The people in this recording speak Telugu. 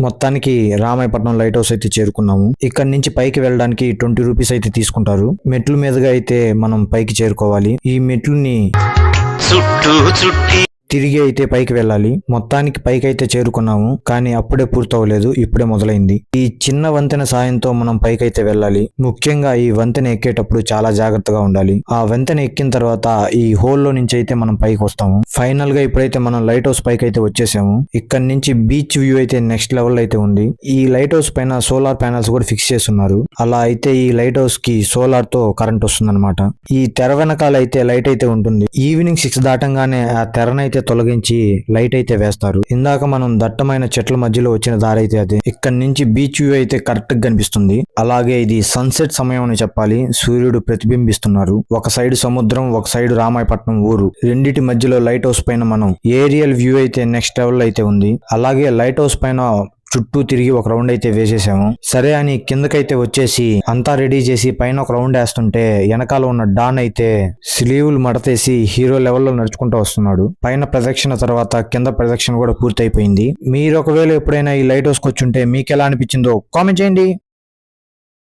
మొత్తానికి రామాయపట్నం లైట్ హౌస్ అయితే చేరుకున్నాము. ఇక్కడ నుంచి పైకి వెళ్ళడానికి 20 రూపీస్ అయితే తీసుకుంటారు. మెట్ల మీదుగా అయితే మనం పైకి చేరుకోవాలి. ఈ మెట్లుని తిరిగి అయితే పైకి వెళ్ళాలి. మొత్తానికి పైకి అయితే చేరుకున్నాము, కానీ అప్పుడే పూర్తవలేదు, ఇప్పుడే మొదలైంది. ఈ చిన్న వంతెన సాయంతో మనం పైకి అయితే వెళ్ళాలి. ముఖ్యంగా ఈ వంతెన ఎక్కేటప్పుడు చాలా జాగ్రత్తగా ఉండాలి. ఆ వంతెన ఎక్కిన తర్వాత ఈ హోల్లో నుంచి అయితే మనం పైకి వస్తాము. ఫైనల్ గా ఇప్పుడైతే మనం లైట్ హౌస్ పైకి అయితే వచ్చేసాము. ఇక్కడ నుంచి బీచ్ వ్యూ అయితే నెక్స్ట్ లెవెల్ అయితే ఉంది. ఈ లైట్ హౌస్ పైన సోలార్ ప్యానల్స్ కూడా ఫిక్స్ చేస్తున్నారు. అలా అయితే ఈ లైట్ హౌస్ కి సోలార్ తో కరెంట్ వస్తుంది అనమాట. ఈ తెర వెనకాల అయితే లైట్ అయితే ఉంటుంది. ఈవినింగ్ 6 దాటంగానే ఆ తెరనైతే తొలగించి లైట్ అయితే వేస్తారు. ఇందాక మనం దట్టమైన చెట్ల మధ్యలో వచ్చిన దారి అయితే అదే. ఇక్కడ నుంచి బీచ్ వ్యూ అయితే కరెక్ట్ గా కనిపిస్తుంది. అలాగే ఇది సన్సెట్ సమయం అని చెప్పాలి. సూర్యుడు ప్రతిబింబిస్తున్నారు. ఒక సైడ్ సముద్రం, ఒక సైడ్ రామాయపట్నం ఊరు. రెండిటి మధ్యలో లైట్ హౌస్ పైన మనం ఏరియల్ వ్యూ అయితే నెక్స్ట్ లెవెల్ అయితే ఉంది. అలాగే లైట్ హౌస్ పైన చుట్టూ తిరిగి ఒక రౌండ్ అయితే వేసేసాము. సరే అని కిందకైతే వచ్చేసి అంతా రెడీ చేసి పైన ఒక రౌండ్ వేస్తుంటే వెనకాల ఉన్న డాన్ అయితే స్లీవులు మడతేసి హీరో లెవెల్లో నడుచుకుంటూ వస్తున్నాడు. పైన ప్రదక్షిణ తర్వాత కింద ప్రదక్షిణ కూడా పూర్తయిపోయింది. మీరు ఒకవేళ ఎప్పుడైనా ఈ లైట్ హౌస్ కి వచ్చుంటే మీకు ఎలా అనిపించిందో కామెంట్ చేయండి.